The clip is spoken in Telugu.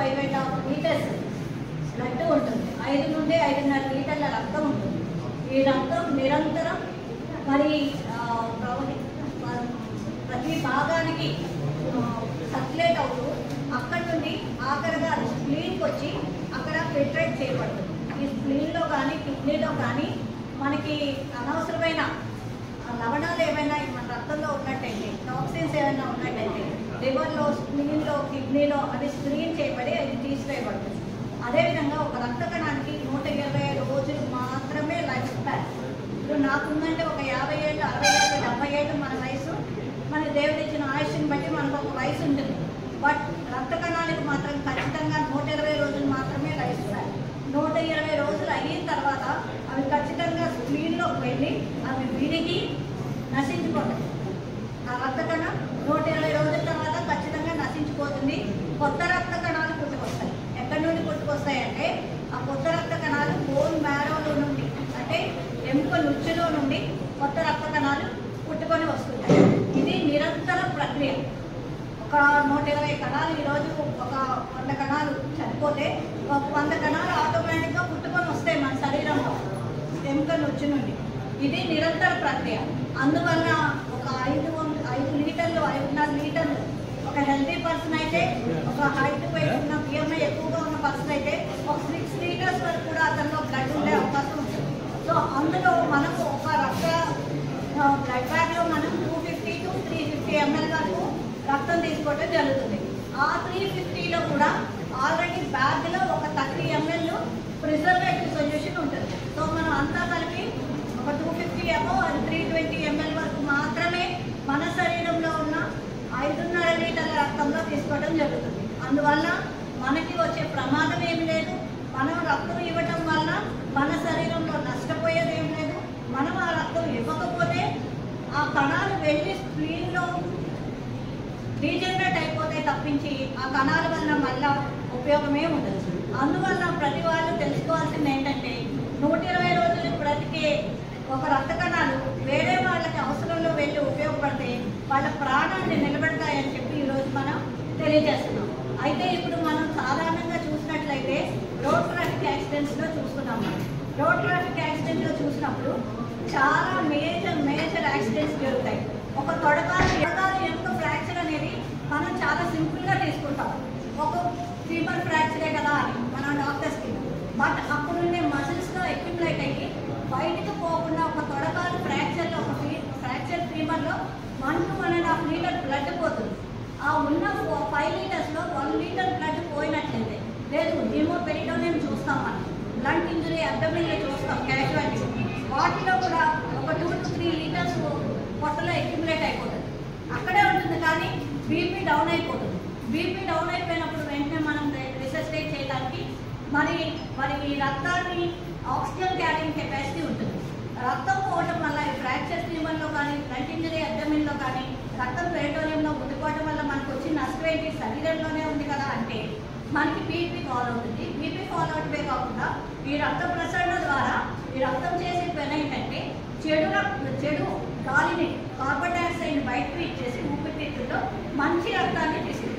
5.5 లీటర్స్ బ్లడ్ ఉంటుంది, 5 నుండి 5.5 లీటర్ల రక్తం ఉంటుంది. ఈ రక్తం నిరంతరం మరి ప్రతి భాగానికి సర్క్యులేట్ అవుతూ అక్కడి నుండి ఆఖరిగా స్ప్లీన్కి వచ్చి అక్కడ ఫిల్టరేట్ చేయబడుతుంది. ఈ స్ప్లీన్లో కానీ కిడ్నీలో కానీ మనకి అనవసరమైన లవణాలు ఏమైనా మన రక్తంలో ఉన్నట్టయితే, టాక్సిన్స్ ఏమైనా ఉన్నట్టయితే లివర్లో, స్ప్లీన్లో, కిడ్నీలో అది స్క్రీన్ చేయబడి అది తీసివేయబడుతుంది. అదేవిధంగా ఒక రక్త కణానికి 120 రోజులు మాత్రమే లైఫ్ స్పాన్. ఇప్పుడు నాకుందంటే ఒక 50 ఏళ్ళు, 60 ఏళ్ళు, 70 ఏళ్ళు మన వయసు, మన దేవుడు ఇచ్చిన ఆయుష్ని బట్టి మనకు ఒక వయసు ఉంటుంది. బట్ రక్త కణానికి మాత్రం ఖచ్చితంగా 120 రోజులు మాత్రమే లైఫ్ స్పాన్. 120 రోజులు అయిన తర్వాత అవి ఖచ్చితంగా స్క్రీన్లోకి వెళ్ళి అవి విరిగి నశించిపోతాయి. ఆ రక్త కణం 120 రోజుల తర్వాత ఖచ్చితంగా నశించిపోతుంది. కొత్త రక్త కణాలు పుట్టుకొస్తాయి. ఎక్కడి నుండి పుట్టుకొస్తాయంటే ఆ కొత్త రక్త కణాలు బోన్ మ్యారోలో నుండి, అంటే ఎముక నుచ్చులో నుండి కొత్త రక్త కణాలు పుట్టుకొని వస్తుంటాయి. ఇది నిరంతర ప్రక్రియ. ఒక 120 కణాలు ఈరోజు ఒక 100 కణాలు చనిపోతే ఒక 100 కణాలు ఆటోమేటిక్గా పుట్టుకొని వస్తాయి మన శరీరంలో ఎముక నుచ్చు నుండి. ఇది నిరంతర ప్రక్రియ. అందువల్ల ఒక 5 లీటర్లు, 5.5 లీటర్లు ఒక హెల్తీ పర్సన్ అయితే, ఒక హైట్ వెయిట్ ఉన్న బియ్యమే ఎక్కువగా ఉన్న పర్సన్ అయితే ఒక 6 లీటర్స్ వరకు కూడా అతనిలో బ్లడ్ ఉండే అవకాశం ఉంటుంది. సో అందులో మనకు ఒక బ్లడ్ బ్యాగ్లో మనం 250 to 350 ml వరకు రక్తం తీసుకోవడం జరుగుతుంది. ఆ 350లో కూడా ఆల్రెడీ బ్యాగ్లో ఒక 30 ml ప్రిజర్వేటివ్ సొల్యూషన్ ఉంటుంది. సో మనం అంతా కలిపి ఒక 250 ఏమో 320 ml వరకు మాత్రమే మన శరీరంలో ఉన్న 5.5 లీటర్ల రక్తంలో తీసుకోవడం జరుగుతుంది. అందువల్ల మనకి వచ్చే ప్రమాదం ఏమి లేదు. మనం రక్తం ఇవ్వటం వల్ల మన శరీరంలో నష్టపోయేది ఏం లేదు. మనం ఆ రక్తం ఇవ్వకపోతే ఆ కణాలు వెళ్ళి స్ప్లీన్లో డీజనరేట్ అయిపోతే తప్పించి ఆ కణాల వల్ల మళ్ళా ఉపయోగమే ఉండదు. అందువల్ల ప్రతి వాళ్ళు తెలుసుకోవాల్సింది ఏంటంటే 120 రోజులు బ్రతికే ఒక రక్త కణాలు వేరే వాళ్ళకి అవసరంలో వెళ్ళి ఉపయోగపడితే వాళ్ళ ప్రాణాన్ని నిలబెడతాయని చెప్పి ఈరోజు మనం తెలియజేస్తున్నాం. అయితే ఇప్పుడు మనం సాధారణంగా చూసినట్లయితే రోడ్ ట్రాఫిక్ యాక్సిడెంట్స్లో చూస్తున్నాం. రోడ్ ట్రాఫిక్ యాక్సిడెంట్లో చూసినప్పుడు చాలా మేజర్ యాక్సిడెంట్స్ జరుగుతాయి. ఒక తొడకాలు ఎముక ఫ్రాక్చర్ అనేది మనం చాలా సింపుల్గా తీసుకుంటాం. ఒక ఫీమర్ ఫ్రాక్చరే కదా అని మన డాక్టర్స్కి. బట్ అప్పుడుండే మజిల్స్లో అక్యుములేట్ అయ్యి బయటకు పోకుండా ఒక తొడకాలు ఫ్రాక్చర్లో, ఒక ఫ్రాక్చర్ ఫీమర్లో 1 to 1.5 లీటర్ బ్లడ్ పోతుంది. ఆ ఉన్న 5 లీటర్స్లో 1 లీటర్ బ్లడ్ పోయినట్లయితే, లేదు హీమోపెరిటోనియం చూస్తాం, మనం బ్లంట్ ఇంజరీ అబ్డమిన్లో చూస్తాం క్యాజువాలిటీ, వాటిలో కూడా ఒక 2 to 3 లీటర్స్ పొట్టలో అక్యుములేట్ అయిపోతుంది. అక్కడే ఉంటుంది కానీ బీపీ డౌన్ అయిపోతుంది. బీపీ డౌన్ అయిపోయినప్పుడు వెంటనే మనం రిసెసిటేట్ చేయడానికి మరి ఈ రక్తాన్ని ఆక్సిజన్ క్యారింగ్ కెపాసిటీ ఉంటుంది. రక్తం పోవటం వల్ల ఈ ఫ్రాక్చర్ ఫీమర్లో కానీ, బ్లంట్ ఇంజరీ అబ్డమిన్లో కానీ రక్తం పెరిటోనియంలో ఉండిపోవటం వల్ల మనకు వచ్చి నష్టం ఏంటి? శరీరంలోనే ఉంది కదా అంటే మనకి బీపీ ఫాలో అవుతుంది. బీపీ ఫాలో అవటమే కాకుండా ఈ రక్త ప్రసరణ ద్వారా ఈ రక్తం చేసే పని ఏంటంటే చెడు గాలిని, కార్బన్ డైఆక్సైడ్ని బయటకు ఇచ్చేసి ఊపిరితిత్తుల్లో మంచి రక్తాన్ని తీసుకుంటుంది.